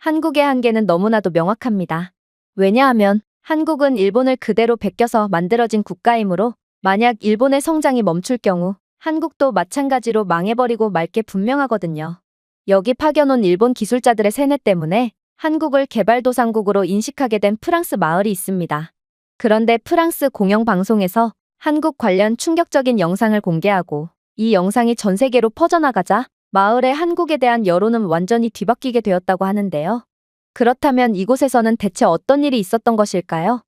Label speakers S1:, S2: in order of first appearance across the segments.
S1: 한국의 한계는 너무나도 명확합니다. 왜냐하면 한국은 일본을 그대로 베껴서 만들어진 국가이므로 만약 일본의 성장이 멈출 경우 한국도 마찬가지로 망해버리고 말 게 분명하거든요. 여기 파견온 일본 기술자들의 세뇌 때문에 한국을 개발도상국으로 인식하게 된 프랑스 마을이 있습니다. 그런데 프랑스 공영방송에서 한국 관련 충격적인 영상을 공개하고 이 영상이 전 세계로 퍼져나가자 마을의 한국에 대한 여론은 완전히 뒤바뀌게 되었다고 하는데요. 그렇다면 이곳에서는 대체 어떤 일이 있었던 것일까요?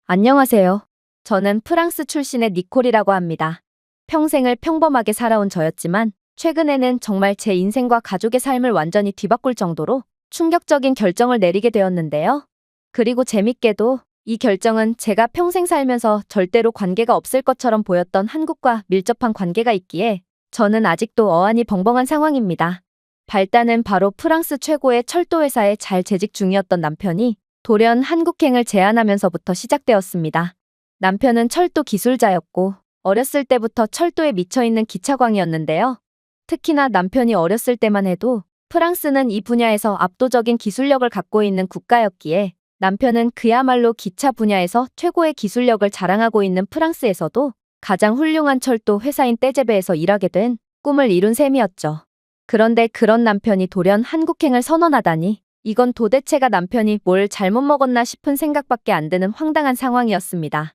S1: 안녕하세요. 저는 프랑스 출신의 니콜이라고 합니다. 평생을 평범하게 살아온 저였지만 최근에는 정말 제 인생과 가족의 삶을 완전히 뒤바꿀 정도로 충격적인 결정을 내리게 되었는데요. 그리고 재밌게도 이 결정은 제가 평생 살면서 절대로 관계가 없을 것처럼 보였던 한국과 밀접한 관계가 있기에 저는 아직도 어안이 벙벙한 상황입니다. 발단은 바로 프랑스 최고의 철도회사에 잘 재직 중이었던 남편이 돌연 한국행을 제안하면서부터 시작되었습니다. 남편은 철도 기술자였고 어렸을 때부터 철도에 미쳐있는 기차광이었는데요. 특히나 남편이 어렸을 때만 해도 프랑스는 이 분야에서 압도적인 기술력을 갖고 있는 국가였기에 남편은 그야말로 기차 분야에서 최고의 기술력을 자랑하고 있는 프랑스에서도 가장 훌륭한 철도 회사인 떼제베에서 일하게 된 꿈을 이룬 셈이었죠. 그런데 그런 남편이 돌연 한국행을 선언하다니 이건 도대체가 남편이 뭘 잘못 먹었나 싶은 생각밖에 안 드는 황당한 상황이었습니다.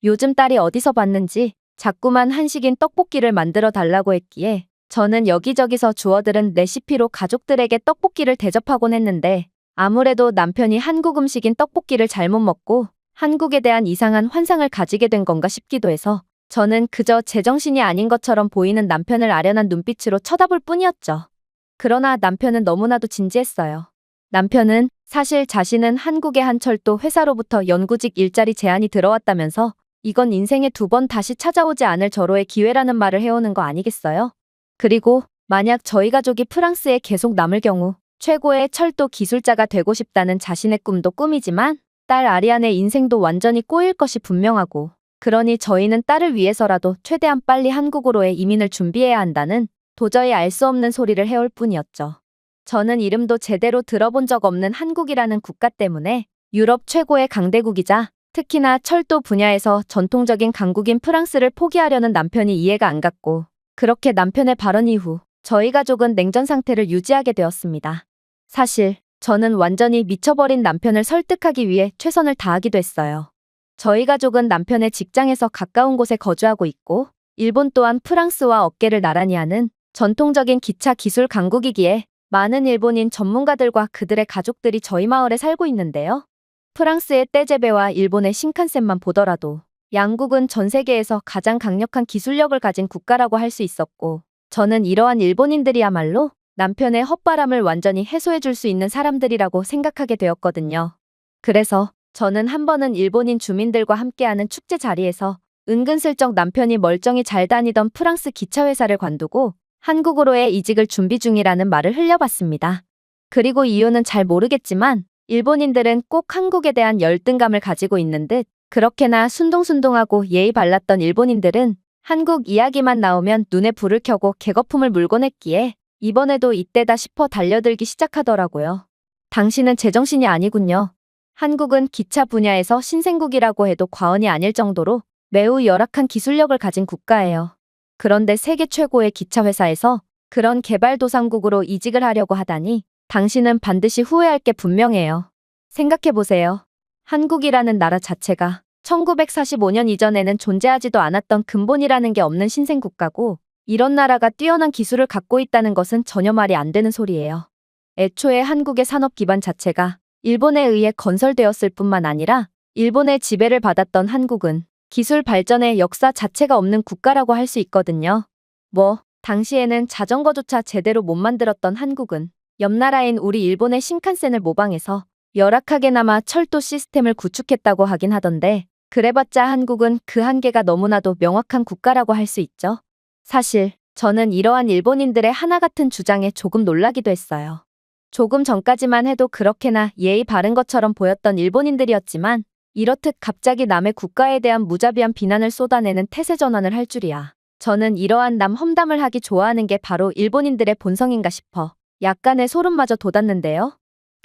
S1: 요즘 딸이 어디서 봤는지 자꾸만 한식인 떡볶이를 만들어 달라고 했기에 저는 여기저기서 주워들은 레시피로 가족들에게 떡볶이를 대접하곤 했는데 아무래도 남편이 한국 음식인 떡볶이를 잘못 먹고 한국에 대한 이상한 환상을 가지게 된 건가 싶기도 해서 저는 그저 제정신이 아닌 것처럼 보이는 남편을 아련한 눈빛으로 쳐다볼 뿐이었죠. 그러나 남편은 너무나도 진지했어요. 남편은 사실 자신은 한국의 한 철도 회사로부터 영구직 일자리 제안이 들어왔다면서 이건 인생에 2번 다시 찾아오지 않을 절호의 기회라는 말을 해오는 거 아니겠어요? 그리고 만약 저희 가족이 프랑스에 계속 남을 경우 최고의 철도 기술자가 되고 싶다는 자신의 꿈도 꿈이지만 딸 아리안의 인생도 완전히 꼬일 것이 분명하고 그러니 저희는 딸을 위해서라도 최대한 빨리 한국으로의 이민을 준비해야 한다는 도저히 알 수 없는 소리를 해올 뿐이었죠. 저는 이름도 제대로 들어본 적 없는 한국이라는 국가 때문에 유럽 최고의 강대국이자 특히나 철도 분야에서 전통적인 강국인 프랑스를 포기하려는 남편이 이해가 안 갔고 그렇게 남편의 발언 이후 저희 가족은 냉전 상태를 유지하게 되었습니다. 사실 저는 완전히 미쳐버린 남편을 설득하기 위해 최선을 다하기도 했어요. 저희 가족은 남편의 직장에서 가까운 곳에 거주하고 있고 일본 또한 프랑스와 어깨를 나란히 하는 전통적인 기차 기술 강국이기에 많은 일본인 전문가들과 그들의 가족들이 저희 마을에 살고 있는데요. 프랑스의 떼제베와 일본의 신칸센만 보더라도 양국은 전 세계에서 가장 강력한 기술력을 가진 국가라고 할 수 있었고 저는 이러한 일본인들이야말로 남편의 헛바람을 완전히 해소해줄 수 있는 사람들이라고 생각하게 되었거든요. 그래서 저는 한 번은 일본인 주민들과 함께하는 축제 자리에서 은근슬쩍 남편이 멀쩡히 잘 다니던 프랑스 기차회사를 관두고 한국으로의 이직을 준비 중이라는 말을 흘려봤습니다. 그리고 이유는 잘 모르겠지만 일본인들은 꼭 한국에 대한 열등감을 가지고 있는 듯 그렇게나 순둥순둥하고 예의 발랐던 일본인들은 한국 이야기만 나오면 눈에 불을 켜고 개거품을 물곤 했기에 이번에도 이때다 싶어 달려들기 시작하더라고요. 당신은 제정신이 아니군요. 한국은 기차 분야에서 신생국이라고 해도 과언이 아닐 정도로 매우 열악한 기술력을 가진 국가예요. 그런데 세계 최고의 기차 회사에서 그런 개발도상국으로 이직을 하려고 하다니 당신은 반드시 후회할 게 분명해요. 생각해보세요. 한국이라는 나라 자체가 1945년 이전에는 존재하지도 않았던 근본이라는 게 없는 신생국가고 이런 나라가 뛰어난 기술을 갖고 있다는 것은 전혀 말이 안 되는 소리예요. 애초에 한국의 산업 기반 자체가 일본에 의해 건설되었을 뿐만 아니라 일본의 지배를 받았던 한국은 기술 발전의 역사 자체가 없는 국가라고 할 수 있거든요. 당시에는 자전거조차 제대로 못 만들었던 한국은 옆 나라인 우리 일본의 신칸센을 모방해서 열악하게나마 철도 시스템을 구축했다고 하긴 하던데 그래봤자 한국은 그 한계가 너무나도 명확한 국가라고 할 수 있죠. 사실 저는 이러한 일본인들의 하나 같은 주장에 조금 놀라기도 했어요. 조금 전까지만 해도 그렇게나 예의 바른 것처럼 보였던 일본인들이었지만 이렇듯 갑자기 남의 국가에 대한 무자비한 비난을 쏟아내는 태세 전환을 할 줄이야. 저는 이러한 남 험담을 하기 좋아하는 게 바로 일본인들의 본성인가 싶어 약간의 소름마저 돋았는데요.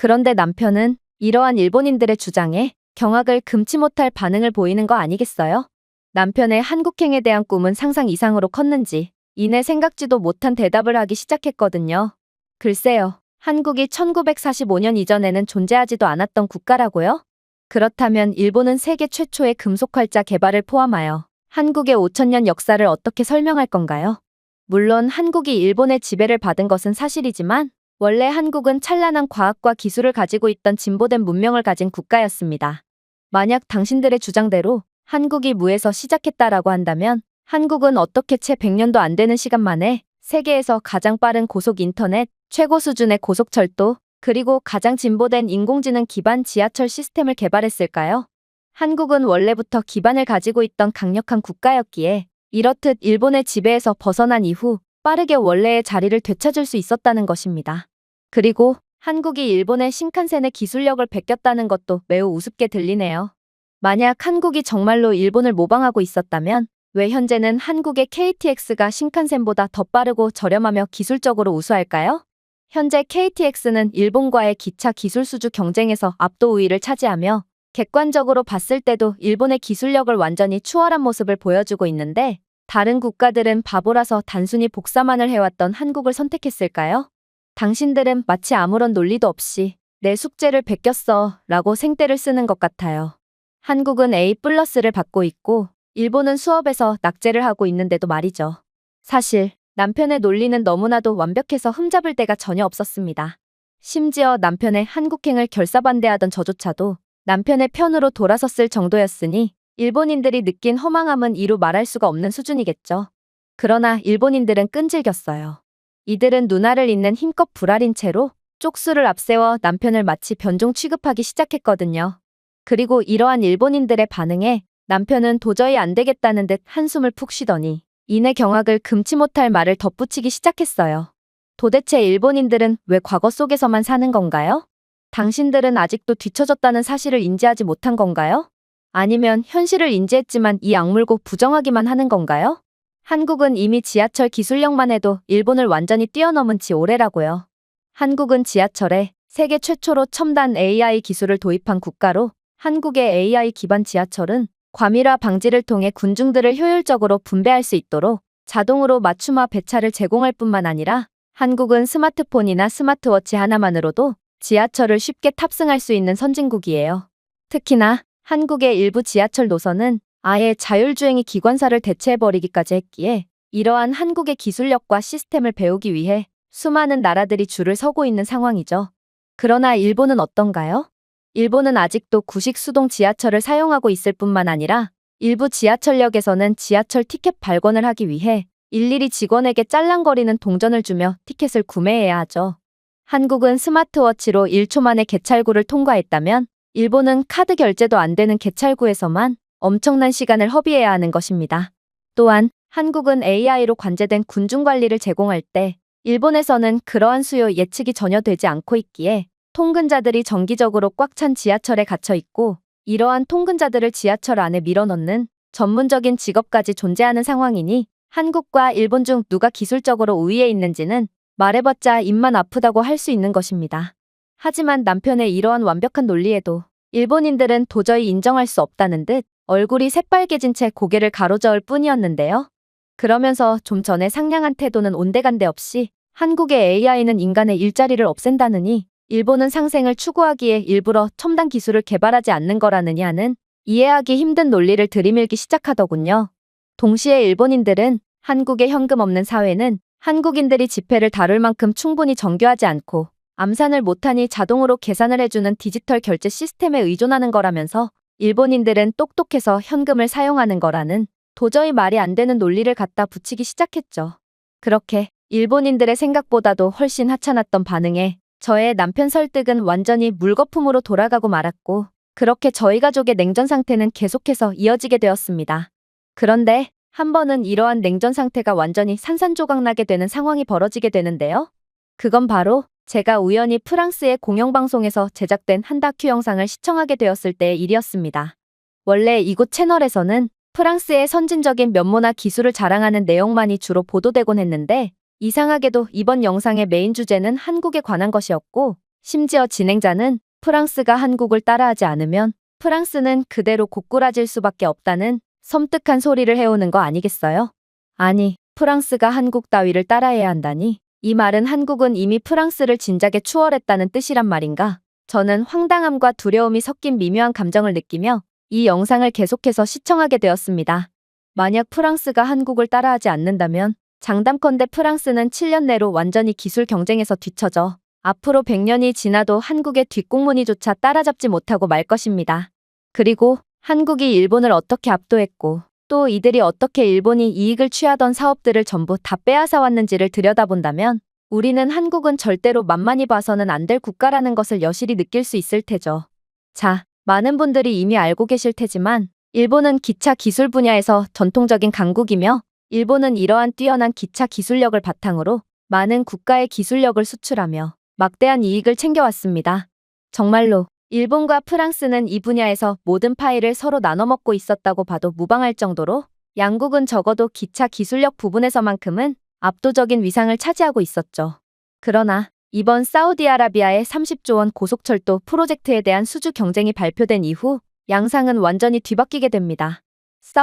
S1: 그런데 남편은 이러한 일본인들의 주장에 경악을 금치 못할 반응을 보이는 거 아니겠어요? 남편의 한국행에 대한 꿈은 상상 이상으로 컸는지 이내 생각지도 못한 대답을 하기 시작했거든요. 글쎄요, 한국이 1945년 이전에는 존재하지도 않았던 국가라고요? 그렇다면 일본은 세계 최초의 금속활자 개발을 포함하여 한국의 5천년 역사를 어떻게 설명할 건가요? 물론 한국이 일본의 지배를 받은 것은 사실이지만 원래 한국은 찬란한 과학과 기술을 가지고 있던 진보된 문명을 가진 국가였습니다. 만약 당신들의 주장대로 한국이 무에서 시작했다라고 한다면 한국은 어떻게 채 100년도 안 되는 시간 만에 세계에서 가장 빠른 고속 인터넷, 최고 수준의 고속철도, 그리고 가장 진보된 인공지능 기반 지하철 시스템을 개발했을까요? 한국은 원래부터 기반을 가지고 있던 강력한 국가였기에 이렇듯 일본의 지배에서 벗어난 이후 빠르게 원래의 자리를 되찾을 수 있었다는 것입니다. 그리고 한국이 일본의 신칸센의 기술력을 베꼈다는 것도 매우 우습게 들리네요. 만약 한국이 정말로 일본을 모방하고 있었다면 왜 현재는 한국의 KTX가 신칸센보다 더 빠르고 저렴하며 기술적으로 우수할까요? 현재 KTX는 일본과의 기차 기술 수주 경쟁에서 압도 우위를 차지하며 객관적으로 봤을 때도 일본의 기술력을 완전히 추월한 모습을 보여주고 있는데 다른 국가들은 바보라서 단순히 복사만을 해왔던 한국을 선택했을까요? 당신들은 마치 아무런 논리도 없이 내 숙제를 베꼈어 라고 생떼를 쓰는 것 같아요. 한국은 A+를 받고 있고 일본은 수업에서 낙제를 하고 있는데도 말이죠. 사실 남편의 논리는 너무나도 완벽해서 흠잡을 데가 전혀 없었습니다. 심지어 남편의 한국행을 결사반대하던 저조차도 남편의 편으로 돌아섰을 정도였으니 일본인들이 느낀 허망함은 이루 말할 수가 없는 수준이겠죠. 그러나 일본인들은 끈질겼어요. 이들은 누나를 잇는 힘껏 불알인 채로 쪽수를 앞세워 남편을 마치 변종 취급하기 시작했거든요. 그리고 이러한 일본인들의 반응에 남편은 도저히 안 되겠다는 듯 한숨을 푹 쉬더니 이내 경악을 금치 못할 말을 덧붙이기 시작했어요. 도대체 일본인들은 왜 과거 속에서만 사는 건가요? 당신들은 아직도 뒤처졌다는 사실을 인지하지 못한 건가요? 아니면 현실을 인지했지만 이 악물고 부정하기만 하는 건가요? 한국은 이미 지하철 기술력만 해도 일본을 완전히 뛰어넘은 지 오래라고요. 한국은 지하철에 세계 최초로 첨단 AI 기술을 도입한 국가로 한국의 AI 기반 지하철은 과밀화 방지를 통해 군중들을 효율적으로 분배할 수 있도록 자동으로 맞춤화 배차를 제공할 뿐만 아니라 한국은 스마트폰이나 스마트워치 하나만으로도 지하철을 쉽게 탑승할 수 있는 선진국이에요. 특히나 한국의 일부 지하철 노선은 아예 자율주행이 기관사를 대체해버리기까지 했기에 이러한 한국의 기술력과 시스템을 배우기 위해 수많은 나라들이 줄을 서고 있는 상황이죠. 그러나 일본은 어떤가요? 일본은 아직도 구식 수동 지하철을 사용하고 있을 뿐만 아니라 일부 지하철역에서는 지하철 티켓 발권을 하기 위해 일일이 직원에게 짤랑거리는 동전을 주며 티켓을 구매해야 하죠. 한국은 스마트워치로 1초 만에 개찰구를 통과했다면 일본은 카드 결제도 안 되는 개찰구에서만 엄청난 시간을 허비해야 하는 것입니다. 또한 한국은 AI로 관제된 군중관리를 제공할 때 일본에서는 그러한 수요 예측이 전혀 되지 않고 있기에 통근자들이 정기적으로 꽉 찬 지하철에 갇혀 있고 이러한 통근자들을 지하철 안에 밀어넣는 전문적인 직업까지 존재하는 상황이니 한국과 일본 중 누가 기술적으로 우위에 있는지는 말해봤자 입만 아프다고 할 수 있는 것입니다. 하지만 남편의 이러한 완벽한 논리에도 일본인들은 도저히 인정할 수 없다는 듯 얼굴이 새빨개진 채 고개를 가로저을 뿐이었는데요. 그러면서 좀 전에 상냥한 태도는 온데간데 없이 한국의 AI는 인간의 일자리를 없앤다느니 일본은 상생을 추구하기에 일부러 첨단 기술을 개발하지 않는 거라느니 하는 이해하기 힘든 논리를 들이밀기 시작하더군요. 동시에 일본인들은 한국의 현금 없는 사회는 한국인들이 지폐를 다룰 만큼 충분히 정교하지 않고 암산을 못하니 자동으로 계산을 해주는 디지털 결제 시스템에 의존하는 거라면서 일본인들은 똑똑해서 현금을 사용하는 거라는 도저히 말이 안 되는 논리를 갖다 붙이기 시작했죠. 그렇게 일본인들의 생각보다도 훨씬 하찮았던 반응에 저의 남편 설득은 완전히 물거품으로 돌아가고 말았고 그렇게 저희 가족의 냉전 상태는 계속해서 이어지게 되었습니다. 그런데 한 번은 이러한 냉전 상태가 완전히 산산조각나게 되는 상황이 벌어지게 되는데요. 그건 바로 제가 우연히 프랑스의 공영방송에서 제작된 한 다큐 영상을 시청하게 되었을 때의 일이었습니다. 원래 이곳 채널에서는 프랑스의 선진적인 면모나 기술을 자랑하는 내용만이 주로 보도되곤 했는데 이상하게도 이번 영상의 메인 주제는 한국에 관한 것이었고 심지어 진행자는 프랑스가 한국을 따라하지 않으면 프랑스는 그대로 고꾸라질 수밖에 없다는 섬뜩한 소리를 해오는 거 아니겠어요? 아니, 프랑스가 한국 따위를 따라해야 한다니? 이 말은 한국은 이미 프랑스를 진작에 추월했다는 뜻이란 말인가? 저는 황당함과 두려움이 섞인 미묘한 감정을 느끼며 이 영상을 계속해서 시청하게 되었습니다. 만약 프랑스가 한국을 따라하지 않는다면 장담컨대 프랑스는 7년 내로 완전히 기술 경쟁에서 뒤처져 앞으로 100년이 지나도 한국의 뒷공무니조차 따라잡지 못하고 말 것입니다. 그리고 한국이 일본을 어떻게 압도했고 또 이들이 어떻게 일본이 이익을 취하던 사업들을 전부 다 빼앗아 왔는지를 들여다본다면 우리는 한국은 절대로 만만히 봐서는 안 될 국가라는 것을 여실히 느낄 수 있을 테죠. 자, 많은 분들이 이미 알고 계실 테지만 일본은 기차 기술 분야에서 전통적인 강국이며 일본은 이러한 뛰어난 기차 기술력을 바탕으로 많은 국가의 기술력을 수출하며 막대한 이익을 챙겨왔습니다. 정말로 일본과 프랑스는 이 분야에서 모든 파일을 서로 나눠 먹고 있었다고 봐도 무방할 정도로 양국은 적어도 기차 기술력 부분에서만큼은 압도적인 위상을 차지하고 있었죠. 그러나 이번 사우디아라비아의 30조 원 고속철도 프로젝트에 대한 수주 경쟁이 발표된 이후 양상은 완전히 뒤바뀌게 됩니다.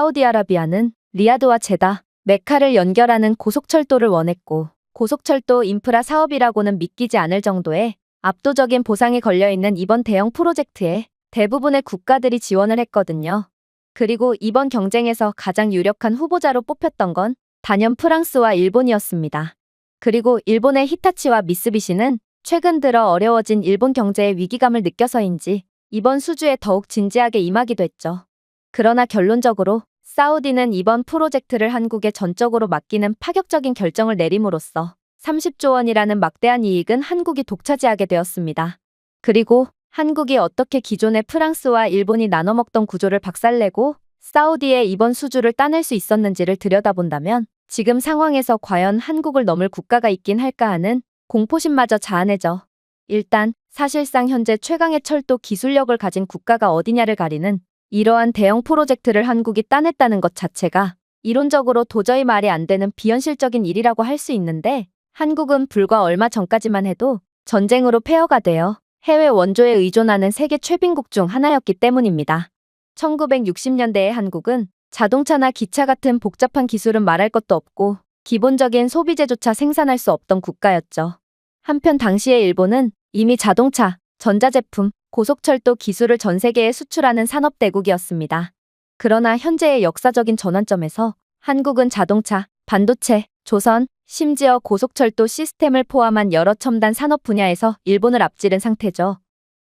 S1: 사우디아라비아는 리야드와 제다, 메카를 연결하는 고속철도를 원했고 고속철도 인프라 사업이라고는 믿기지 않을 정도의 압도적인 보상이 걸려있는 이번 대형 프로젝트에 대부분의 국가들이 지원을 했거든요. 그리고 이번 경쟁에서 가장 유력한 후보자로 뽑혔던 건 단연 프랑스와 일본이었습니다. 그리고 일본의 히타치와 미쓰비시는 최근 들어 어려워진 일본 경제의 위기감을 느껴서인지 이번 수주에 더욱 진지하게 임하기도 했죠. 그러나 결론적으로 사우디는 이번 프로젝트를 한국에 전적으로 맡기는 파격적인 결정을 내림으로써 30조 원이라는 막대한 이익은 한국이 독차지하게 되었습니다. 그리고 한국이 어떻게 기존의 프랑스와 일본이 나눠먹던 구조를 박살내고 사우디의 이번 수주를 따낼 수 있었는지를 들여다본다면 지금 상황에서 과연 한국을 넘을 국가가 있긴 할까 하는 공포심마저 자아내죠. 일단 사실상 현재 최강의 철도 기술력을 가진 국가가 어디냐를 가리는 이러한 대형 프로젝트를 한국이 따냈다는 것 자체가 이론적으로 도저히 말이 안 되는 비현실적인 일이라고 할 수 있는데 한국은 불과 얼마 전까지만 해도 전쟁으로 폐허가 되어 해외 원조에 의존하는 세계 최빈국 중 하나였기 때문입니다. 1960년대의 한국은 자동차나 기차 같은 복잡한 기술은 말할 것도 없고 기본적인 소비재조차 생산할 수 없던 국가였죠. 한편 당시의 일본은 이미 자동차, 전자제품, 고속철도 기술을 전 세계에 수출하는 산업대국이었습니다. 그러나 현재의 역사적인 전환점에서 한국은 자동차, 반도체, 조선, 심지어 고속철도 시스템을 포함한 여러 첨단 산업 분야에서 일본을 앞지른 상태죠.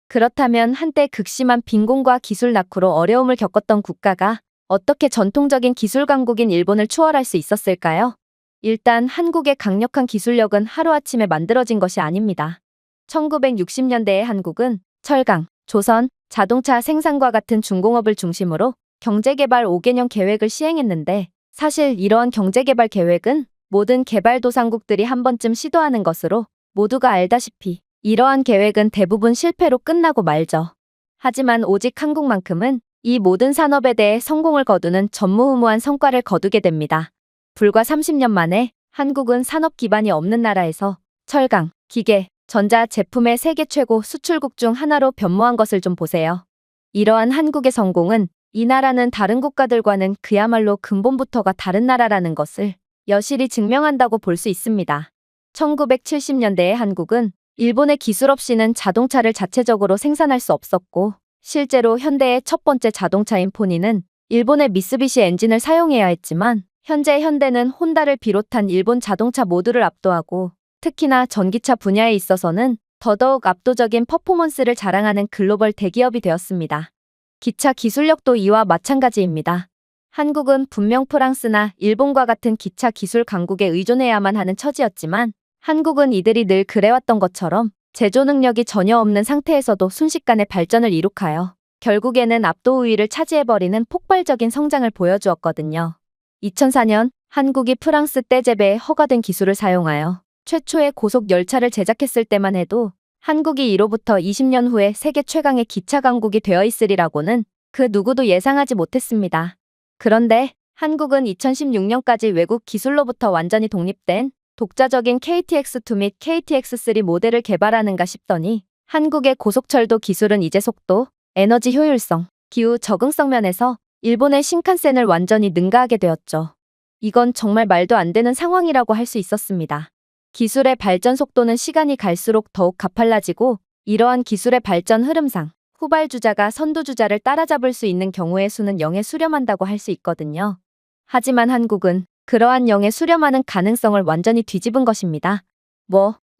S1: 그렇다면 한때 극심한 빈곤과 기술 낙후로 어려움을 겪었던 국가가 어떻게 전통적인 기술 강국인 일본을 추월할 수 있었을까요? 일단 한국의 강력한 기술력은 하루아침에 만들어진 것이 아닙니다. 1960년대의 한국은 철강, 조선, 자동차 생산과 같은 중공업을 중심으로 경제개발 5개년 계획을 시행했는데 사실 이러한 경제개발 계획은 모든 개발도상국들이 한 번쯤 시도하는 것으로 모두가 알다시피 이러한 계획은 대부분 실패로 끝나고 말죠. 하지만 오직 한국만큼은 이 모든 산업에 대해 성공을 거두는 전무후무한 성과를 거두게 됩니다. 불과 30년 만에 한국은 산업 기반이 없는 나라에서 철강, 기계, 전자 제품의 세계 최고 수출국 중 하나로 변모한 것을 좀 보세요. 이러한 한국의 성공은 이 나라는 다른 국가들과는 그야말로 근본부터가 다른 나라라는 것을 여실히 증명한다고 볼 수 있습니다. 1970년대의 한국은 일본의 기술 없이는 자동차를 자체적으로 생산할 수 없었고 실제로 현대의 첫 번째 자동차인 포니는 일본의 미쓰비시 엔진을 사용해야 했지만 현재 현대는 혼다를 비롯한 일본 자동차 모두를 압도하고 특히나 전기차 분야에 있어서는 더더욱 압도적인 퍼포먼스를 자랑하는 글로벌 대기업이 되었습니다. 기차 기술력도 이와 마찬가지입니다. 한국은 분명 프랑스나 일본과 같은 기차 기술 강국에 의존해야만 하는 처지였지만 한국은 이들이 늘 그래왔던 것처럼 제조 능력이 전혀 없는 상태에서도 순식간에 발전을 이룩하여 결국에는 압도 우위를 차지해버리는 폭발적인 성장을 보여주었거든요. 2004년 한국이 프랑스 떼제베에 허가된 기술을 사용하여 최초의 고속 열차를 제작했을 때만 해도 한국이 이로부터 20년 후에 세계 최강의 기차 강국이 되어 있으리라고는 그 누구도 예상하지 못했습니다. 그런데 한국은 2016년까지 외국 기술로부터 완전히 독립된 독자적인 KTX2 및 KTX3 모델을 개발하는가 싶더니 한국의 고속철도 기술은 이제 속도, 에너지 효율성, 기후 적응성 면에서 일본의 신칸센을 완전히 능가하게 되었죠. 이건 정말 말도 안 되는 상황이라고 할 수 있었습니다. 기술의 발전 속도는 시간이 갈수록 더욱 가팔라지고 이러한 기술의 발전 흐름상 후발주자가 선두주자를 따라잡을 수 있는 경우의 수는 0에 수렴한다고 할 수 있거든요. 하지만 한국은 그러한 0에 수렴하는 가능성을 완전히 뒤집은 것입니다.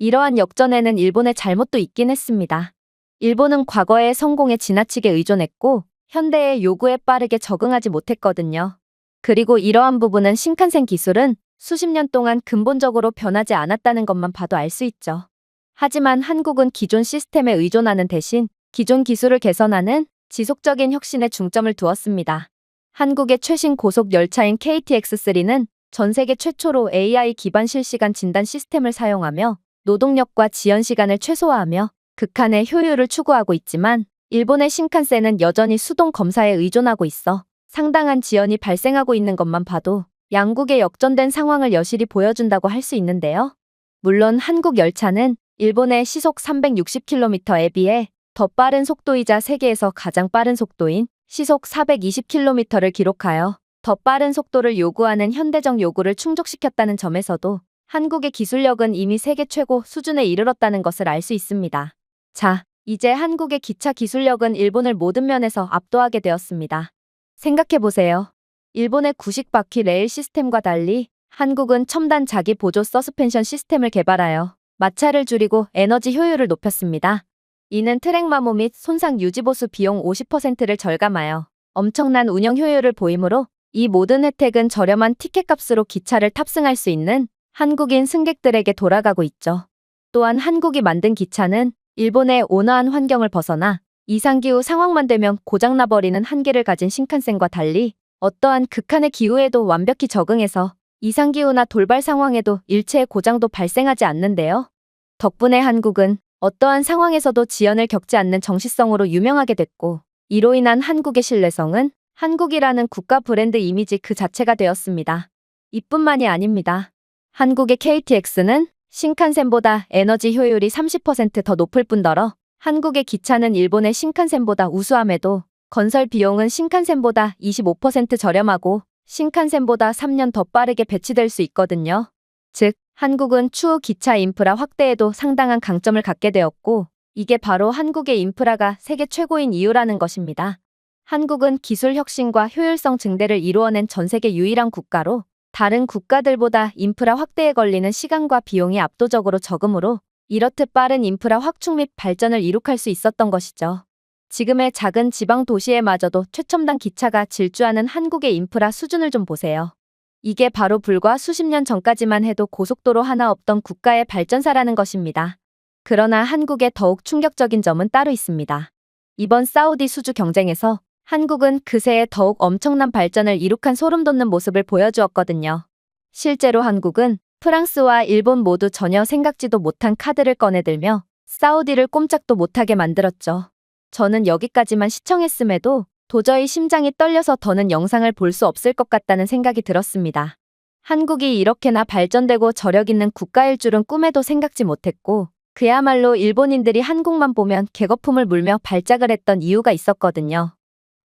S1: 이러한 역전에는 일본의 잘못도 있긴 했습니다. 일본은 과거의 성공에 지나치게 의존했고 현대의 요구에 빠르게 적응하지 못했거든요. 그리고 이러한 부분은 신칸센 기술은 수십 년 동안 근본적으로 변하지 않았다는 것만 봐도 알 수 있죠. 하지만 한국은 기존 시스템에 의존하는 대신 기존 기술을 개선하는 지속적인 혁신에 중점을 두었습니다. 한국의 최신 고속 열차인 KTX3는 전 세계 최초로 AI 기반 실시간 진단 시스템을 사용하며 노동력과 지연 시간을 최소화하며 극한의 효율을 추구하고 있지만 일본의 신칸센은 여전히 수동 검사에 의존하고 있어 상당한 지연이 발생하고 있는 것만 봐도 양국의 역전된 상황을 여실히 보여준다고 할 수 있는데요. 물론 한국 열차는 일본의 시속 360km에 비해 더 빠른 속도이자 세계에서 가장 빠른 속도인 시속 420km를 기록하여 더 빠른 속도를 요구하는 현대적 요구를 충족시켰다는 점에서도 한국의 기술력은 이미 세계 최고 수준에 이르렀다는 것을 알 수 있습니다. 자, 이제 한국의 기차 기술력은 일본을 모든 면에서 압도하게 되었습니다. 생각해보세요. 일본의 구식 바퀴 레일 시스템과 달리 한국은 첨단 자기 보조 서스펜션 시스템을 개발하여 마찰을 줄이고 에너지 효율을 높였습니다. 이는 트랙 마모 및 손상 유지 보수 비용 50%를 절감하여 엄청난 운영 효율을 보이므로 이 모든 혜택은 저렴한 티켓값으로 기차를 탑승할 수 있는 한국인 승객들에게 돌아가고 있죠. 또한 한국이 만든 기차는 일본의 온화한 환경을 벗어나 이상기후 상황만 되면 고장나버리는 한계를 가진 신칸센과 달리 어떠한 극한의 기후에도 완벽히 적응해서 이상기후나 돌발 상황에도 일체의 고장도 발생하지 않는데요. 덕분에 한국은 어떠한 상황에서도 지연을 겪지 않는 정시성으로 유명하게 됐고 이로 인한 한국의 신뢰성은 한국이라는 국가 브랜드 이미지 그 자체가 되었습니다. 이뿐만이 아닙니다. 한국의 KTX는 신칸센보다 에너지 효율이 30% 더 높을 뿐더러 한국의 기차는 일본의 신칸센보다 우수함에도 건설 비용은 신칸센보다 25% 저렴하고 신칸센보다 3년 더 빠르게 배치될 수 있거든요. 즉, 한국은 추후 기차 인프라 확대에도 상당한 강점을 갖게 되었고 이게 바로 한국의 인프라가 세계 최고인 이유라는 것입니다. 한국은 기술 혁신과 효율성 증대를 이루어낸 전 세계 유일한 국가로 다른 국가들보다 인프라 확대에 걸리는 시간과 비용이 압도적으로 적으므로 이렇듯 빠른 인프라 확충 및 발전을 이룩할 수 있었던 것이죠. 지금의 작은 지방 도시에마저도 최첨단 기차가 질주하는 한국의 인프라 수준을 좀 보세요. 이게 바로 불과 수십 년 전까지만 해도 고속도로 하나 없던 국가의 발전사라는 것입니다. 그러나 한국의 더욱 충격적인 점은 따로 있습니다. 이번 사우디 수주 경쟁에서 한국은 그새에 더욱 엄청난 발전을 이룩한 소름 돋는 모습을 보여주었거든요. 실제로 한국은 프랑스와 일본 모두 전혀 생각지도 못한 카드를 꺼내들며 사우디를 꼼짝도 못하게 만들었죠. 저는 여기까지만 시청했음에도 도저히 심장이 떨려서 더는 영상을 볼 수 없을 것 같다는 생각이 들었습니다. 한국이 이렇게나 발전되고 저력 있는 국가일 줄은 꿈에도 생각지 못했고 그야말로 일본인들이 한국만 보면 개거품을 물며 발작을 했던 이유가 있었거든요.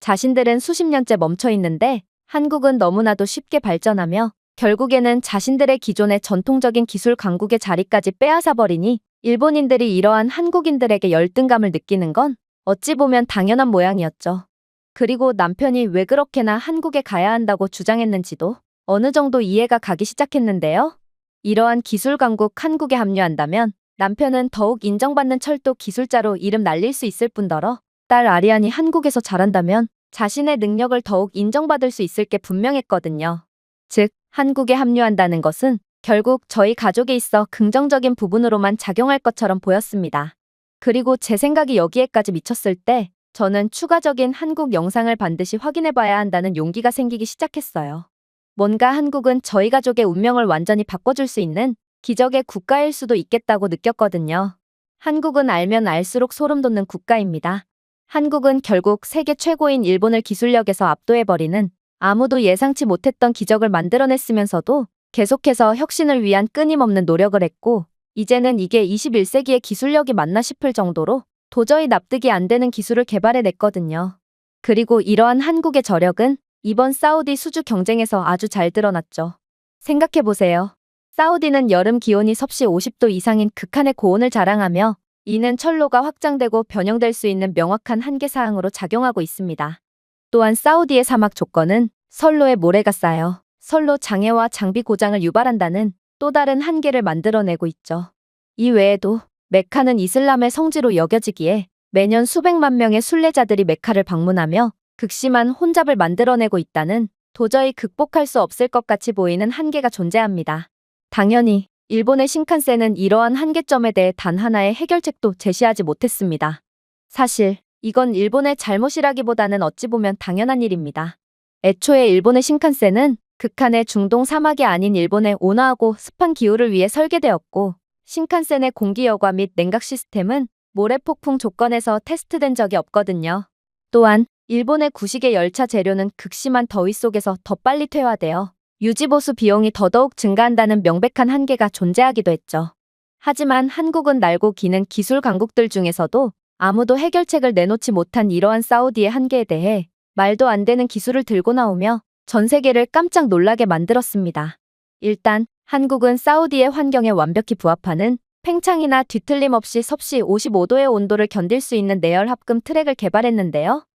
S1: 자신들은 수십 년째 멈춰 있는데 한국은 너무나도 쉽게 발전하며 결국에는 자신들의 기존의 전통적인 기술 강국의 자리까지 빼앗아버리니 일본인들이 이러한 한국인들에게 열등감을 느끼는 건 어찌 보면 당연한 모양이었죠. 그리고 남편이 왜 그렇게나 한국에 가야 한다고 주장했는지도 어느 정도 이해가 가기 시작했는데요. 이러한 기술 강국 한국에 합류한다면 남편은 더욱 인정받는 철도 기술자로 이름 날릴 수 있을 뿐더러 딸 아리안이 한국에서 자란다면 자신의 능력을 더욱 인정받을 수 있을 게 분명했거든요. 즉, 한국에 합류한다는 것은 결국 저희 가족에 있어 긍정적인 부분으로만 작용할 것처럼 보였습니다. 그리고 제 생각이 여기에까지 미쳤을 때 저는 추가적인 한국 영상을 반드시 확인해봐야 한다는 용기가 생기기 시작했어요. 뭔가 한국은 저희 가족의 운명을 완전히 바꿔줄 수 있는 기적의 국가일 수도 있겠다고 느꼈거든요. 한국은 알면 알수록 소름 돋는 국가입니다. 한국은 결국 세계 최고인 일본을 기술력에서 압도해버리는 아무도 예상치 못했던 기적을 만들어냈으면서도 계속해서 혁신을 위한 끊임없는 노력을 했고 이제는 이게 21세기의 기술력이 맞나 싶을 정도로 도저히 납득이 안 되는 기술을 개발해냈거든요. 그리고 이러한 한국의 저력은 이번 사우디 수주 경쟁에서 아주 잘 드러났죠. 생각해보세요. 사우디는 여름 기온이 섭씨 50도 이상인 극한의 고온을 자랑하며 이는 철로가 확장되고 변형될 수 있는 명확한 한계 사항으로 작용하고 있습니다. 또한 사우디의 사막 조건은 선로에 모래가 쌓여 선로 장애와 장비 고장을 유발한다는 또 다른 한계를 만들어내고 있죠. 이 외에도 메카는 이슬람의 성지로 여겨지기에 매년 수백만 명의 순례자들이 메카를 방문하며 극심한 혼잡을 만들어내고 있다는 도저히 극복할 수 없을 것 같이 보이는 한계가 존재합니다. 당연히 일본의 신칸센은 이러한 한계점에 대해 단 하나의 해결책도 제시하지 못했습니다. 사실 이건 일본의 잘못이라기보다는 어찌 보면 당연한 일입니다. 애초에 일본의 신칸센은 극한의 중동 사막이 아닌 일본의 온화하고 습한 기후를 위해 설계되었고 신칸센의 공기여과 및 냉각 시스템은 모래폭풍 조건에서 테스트된 적이 없거든요. 또한 일본의 구식의 열차 재료는 극심한 더위 속에서 더 빨리 퇴화되어 유지보수 비용이 더더욱 증가한다는 명백한 한계가 존재하기도 했죠. 하지만 한국은 날고 기는 기술 강국들 중에서도 아무도 해결책을 내놓지 못한 이러한 사우디의 한계에 대해 말도 안 되는 기술을 들고 나오며 전 세계를 깜짝 놀라게 만들었습니다. 일단 한국은 사우디의 환경에 완벽히 부합하는 팽창이나 뒤틀림 없이 섭씨 55도의 온도를 견딜 수 있는 내열 합금 트랙을 개발했는데요.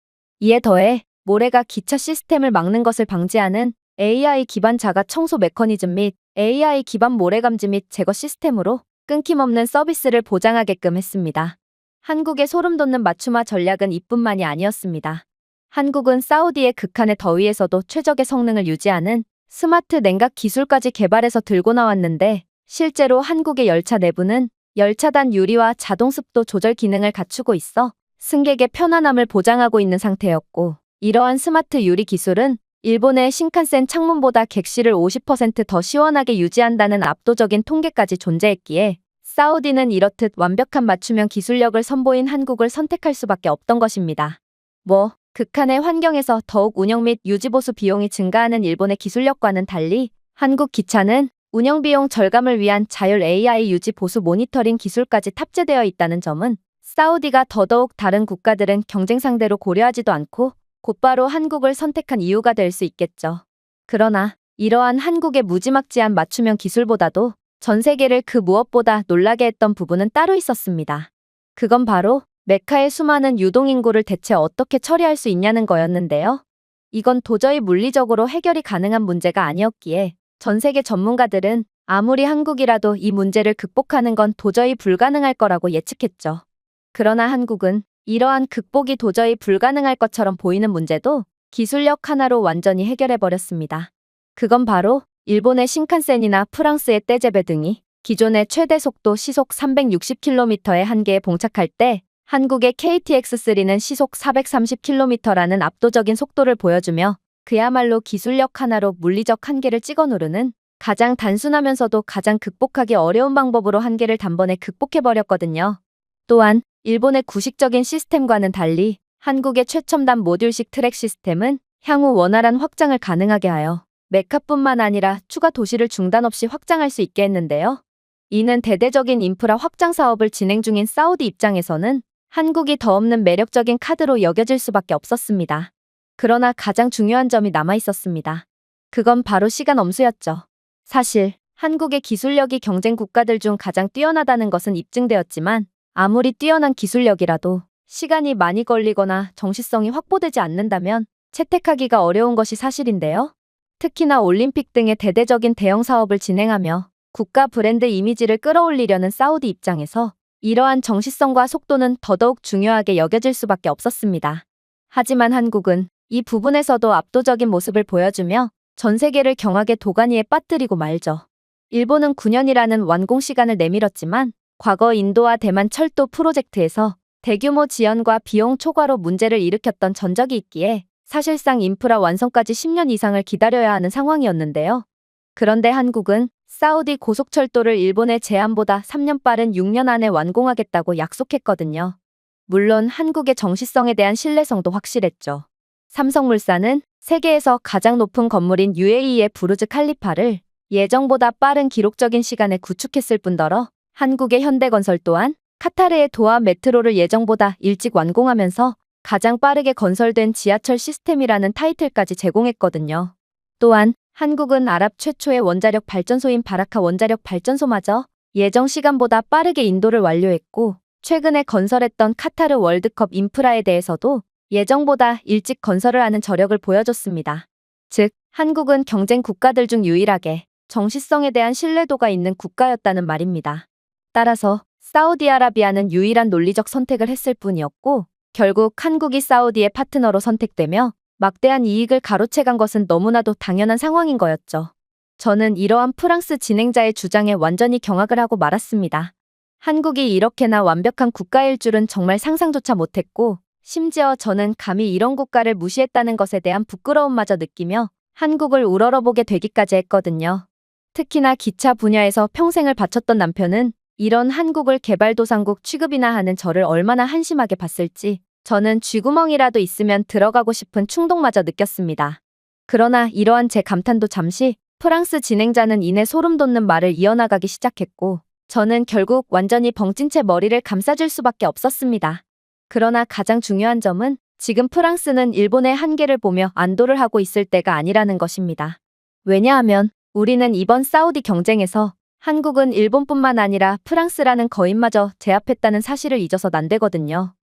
S1: 이에 더해 모래가 기차 시스템을 막는 것을 방지하는 AI 기반 자가 청소 메커니즘 및 AI 기반 모래 감지 및 제거 시스템으로 끊김없는 서비스를 보장하게끔 했습니다. 한국의 소름 돋는 맞춤화 전략은 이뿐만이 아니었습니다. 한국은 사우디의 극한의 더위에서도 최적의 성능을 유지하는 스마트 냉각 기술까지 개발해서 들고 나왔는데 실제로 한국의 열차 내부는 열차단 유리와 자동 습도 조절 기능을 갖추고 있어 승객의 편안함을 보장하고 있는 상태였고 이러한 스마트 유리 기술은 일본의 신칸센 창문보다 객실을 50% 더 시원하게 유지한다는 압도적인 통계까지 존재했기에 사우디는 이렇듯 완벽한 맞춤형 기술력을 선보인 한국을 선택할 수밖에 없던 것입니다. 극한의 환경에서 더욱 운영 및 유지보수 비용이 증가하는 일본의 기술력과는 달리 한국 기차는 운영비용 절감을 위한 자율 AI 유지 보수 모니터링 기술까지 탑재되어 있다는 점은 사우디가 더더욱 다른 국가들은 경쟁 상대로 고려하지도 않고 곧바로 한국을 선택한 이유가 될 수 있겠죠. 그러나 이러한 한국의 무지막지한 맞춤형 기술보다도 전 세계를 그 무엇보다 놀라게 했던 부분은 따로 있었습니다. 그건 바로 메카의 수많은 유동인구를 대체 어떻게 처리할 수 있냐는 거였는데요. 이건 도저히 물리적으로 해결이 가능한 문제가 아니었기에 전 세계 전문가들은 아무리 한국이라도 이 문제를 극복하는 건 도저히 불가능할 거라고 예측했죠. 그러나 한국은 이러한 극복이 도저히 불가능할 것처럼 보이는 문제도 기술력 하나로 완전히 해결해버렸습니다. 그건 바로 일본의 신칸센이나 프랑스의 떼제베 등이 기존의 최대 속도 시속 360km의 한계에 봉착할 때 한국의 KTX3는 시속 430km라는 압도적인 속도를 보여주며 그야말로 기술력 하나로 물리적 한계를 찍어 누르는 가장 단순하면서도 가장 극복하기 어려운 방법으로 한계를 단번에 극복해버렸거든요. 또한 일본의 구식적인 시스템과는 달리 한국의 최첨단 모듈식 트랙 시스템은 향후 원활한 확장을 가능하게 하여 메카뿐만 아니라 추가 도시를 중단 없이 확장할 수 있게 했는데요. 이는 대대적인 인프라 확장 사업을 진행 중인 사우디 입장에서는 한국이 더 없는 매력적인 카드로 여겨질 수밖에 없었습니다. 그러나 가장 중요한 점이 남아 있었습니다. 그건 바로 시간 엄수였죠. 사실 한국의 기술력이 경쟁 국가들 중 가장 뛰어나다는 것은 입증되었지만 아무리 뛰어난 기술력이라도 시간이 많이 걸리거나 정시성이 확보되지 않는다면 채택하기가 어려운 것이 사실인데요. 특히나 올림픽 등의 대대적인 대형 사업을 진행하며 국가 브랜드 이미지를 끌어올리려는 사우디 입장에서 이러한 정시성과 속도는 더더욱 중요하게 여겨질 수밖에 없었습니다. 하지만 한국은 이 부분에서도 압도적인 모습을 보여주며 전 세계를 경악의 도가니에 빠뜨리고 말죠. 일본은 9년이라는 완공 시간을 내밀었지만 과거 인도와 대만 철도 프로젝트에서 대규모 지연과 비용 초과로 문제를 일으켰던 전적이 있기에 사실상 인프라 완성까지 10년 이상을 기다려야 하는 상황이었는데요. 그런데 한국은 사우디 고속철도를 일본의 제안보다 3년 빠른 6년 안에 완공하겠다고 약속했거든요. 물론 한국의 정시성에 대한 신뢰성도 확실했죠. 삼성물산은 세계에서 가장 높은 건물인 UAE의 부르즈 칼리파를 예정보다 빠른 기록적인 시간에 구축했을 뿐더러 한국의 현대건설 또한 카타르의 도하 메트로를 예정보다 일찍 완공하면서 가장 빠르게 건설된 지하철 시스템이라는 타이틀까지 제공했거든요. 또한 한국은 아랍 최초의 원자력 발전소인 바라카 원자력 발전소마저 예정 시간보다 빠르게 인도를 완료했고, 최근에 건설했던 카타르 월드컵 인프라에 대해서도 예정보다 일찍 건설을 하는 저력을 보여줬습니다. 즉, 한국은 경쟁 국가들 중 유일하게 정시성에 대한 신뢰도가 있는 국가였다는 말입니다. 따라서 사우디아라비아는 유일한 논리적 선택을 했을 뿐이었고, 결국 한국이 사우디의 파트너로 선택되며 막대한 이익을 가로채간 것은 너무나도 당연한 상황인 거였죠. 저는 이러한 프랑스 진행자의 주장에 완전히 경악을 하고 말았습니다. 한국이 이렇게나 완벽한 국가일 줄은 정말 상상조차 못했고, 심지어 저는 감히 이런 국가를 무시했다는 것에 대한 부끄러움마저 느끼며 한국을 우러러보게 되기까지 했거든요. 특히나 기차 분야에서 평생을 바쳤던 남편은 이런 한국을 개발도상국 취급이나 하는 저를 얼마나 한심하게 봤을지 저는 쥐구멍이라도 있으면 들어가고 싶은 충동마저 느꼈습니다. 그러나 이러한 제 감탄도 잠시 프랑스 진행자는 이내 소름 돋는 말을 이어나가기 시작했고, 저는 결국 완전히 벙찐 채 머리를 감싸줄 수밖에 없었습니다. 그러나 가장 중요한 점은 지금 프랑스는 일본의 한계를 보며 안도를 하고 있을 때가 아니라는 것입니다. 왜냐하면 우리는 이번 사우디 경쟁에서 한국은 일본뿐만 아니라 프랑스라는 거인마저 제압했다는 사실을 잊어선 안 되거든요.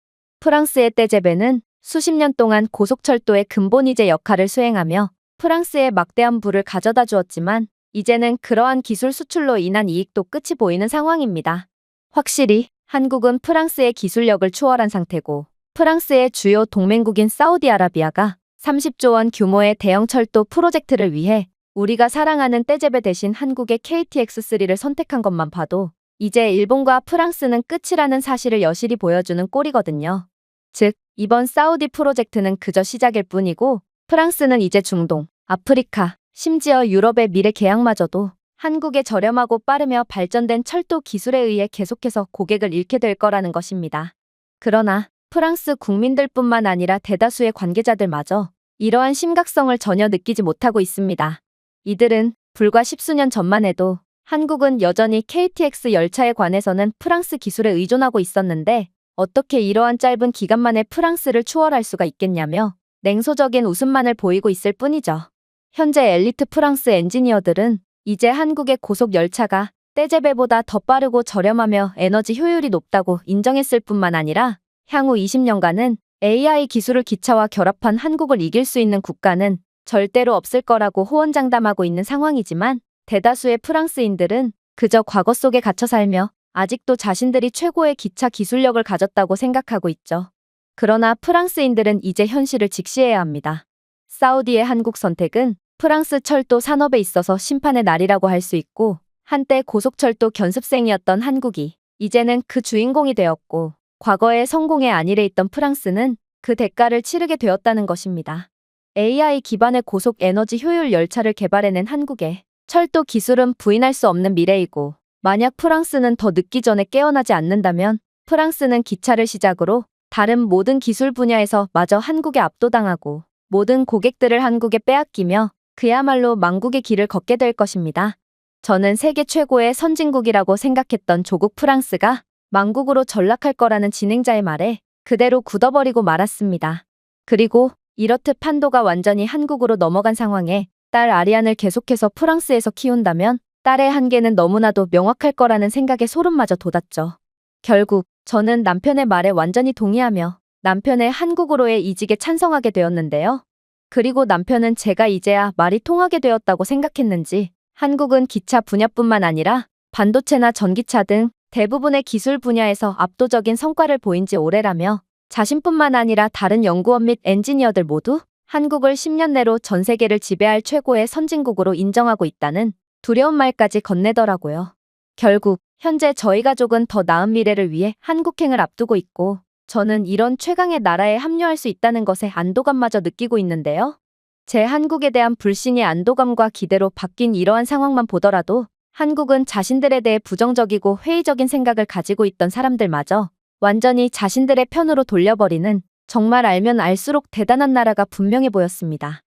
S1: 프랑스의 떼제베는 수십 년 동안 고속철도의 근본이제 역할을 수행하며 프랑스에 막대한 부를 가져다 주었지만 이제는 그러한 기술 수출로 인한 이익도 끝이 보이는 상황입니다. 확실히 한국은 프랑스의 기술력을 추월한 상태고, 프랑스의 주요 동맹국인 사우디아라비아가 30조 원 규모의 대형 철도 프로젝트를 위해 우리가 사랑하는 떼제베 대신 한국의 KTX3를 선택한 것만 봐도 이제 일본과 프랑스는 끝이라는 사실을 여실히 보여주는 꼴이거든요. 즉, 이번 사우디 프로젝트는 그저 시작일 뿐이고, 프랑스는 이제 중동, 아프리카, 심지어 유럽의 미래 계약마저도 한국의 저렴하고 빠르며 발전된 철도 기술에 의해 계속해서 고객을 잃게 될 거라는 것입니다. 그러나 프랑스 국민들뿐만 아니라 대다수의 관계자들마저 이러한 심각성을 전혀 느끼지 못하고 있습니다. 이들은 불과 십수년 전만 해도 한국은 여전히 KTX 열차에 관해서는 프랑스 기술에 의존하고 있었는데 어떻게 이러한 짧은 기간 만에 프랑스를 추월할 수가 있겠냐며 냉소적인 웃음만을 보이고 있을 뿐이죠. 현재 엘리트 프랑스 엔지니어들은 이제 한국의 고속 열차가 떼제베보다 더 빠르고 저렴하며 에너지 효율이 높다고 인정했을 뿐만 아니라 향후 20년간은 AI 기술을 기차와 결합한 한국을 이길 수 있는 국가는 절대로 없을 거라고 호언장담하고 있는 상황이지만, 대다수의 프랑스인들은 그저 과거 속에 갇혀 살며 아직도 자신들이 최고의 기차 기술력을 가졌다고 생각하고 있죠. 그러나 프랑스인들은 이제 현실을 직시해야 합니다. 사우디의 한국 선택은 프랑스 철도 산업에 있어서 심판의 날이라고 할 수 있고, 한때 고속철도 견습생이었던 한국이 이제는 그 주인공이 되었고, 과거의 성공의 안일에 있던 프랑스는 그 대가를 치르게 되었다는 것입니다. AI 기반의 고속 에너지 효율 열차를 개발해낸 한국의 철도 기술은 부인할 수 없는 미래이고, 만약 프랑스는 더 늦기 전에 깨어나지 않는다면 프랑스는 기차를 시작으로 다른 모든 기술 분야에서 마저 한국에 압도당하고 모든 고객들을 한국에 빼앗기며 그야말로 망국의 길을 걷게 될 것입니다. 저는 세계 최고의 선진국이라고 생각했던 조국 프랑스가 망국으로 전락할 거라는 진행자의 말에 그대로 굳어버리고 말았습니다. 그리고 이렇듯 판도가 완전히 한국으로 넘어간 상황에 딸 아리안을 계속해서 프랑스에서 키운다면 딸의 한계는 너무나도 명확할 거라는 생각에 소름마저 돋았죠. 결국 저는 남편의 말에 완전히 동의하며 남편의 한국으로의 이직에 찬성하게 되었는데요. 그리고 남편은 제가 이제야 말이 통하게 되었다고 생각했는지 한국은 기차 분야뿐만 아니라 반도체나 전기차 등 대부분의 기술 분야에서 압도적인 성과를 보인 지 오래라며 자신뿐만 아니라 다른 연구원 및 엔지니어들 모두 한국을 10년 내로 전 세계를 지배할 최고의 선진국으로 인정하고 있다는 두려운 말까지 건네더라고요. 결국 현재 저희 가족은 더 나은 미래를 위해 한국행을 앞두고 있고, 저는 이런 최강의 나라에 합류할 수 있다는 것에 안도감마저 느끼고 있는데요. 제 한국에 대한 불신이 안도감과 기대로 바뀐 이러한 상황만 보더라도 한국은 자신들에 대해 부정적이고 회의적인 생각을 가지고 있던 사람들마저 완전히 자신들의 편으로 돌려버리는, 정말 알면 알수록 대단한 나라가 분명해 보였습니다.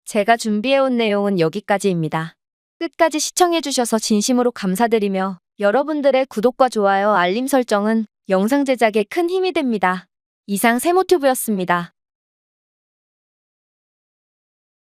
S1: 제가 준비해온 내용은 여기까지입니다. 끝까지 시청해주셔서 진심으로 감사드리며 여러분들의 구독과 좋아요, 알림 설정은 영상 제작에 큰 힘이 됩니다. 이상 세모튜브였습니다.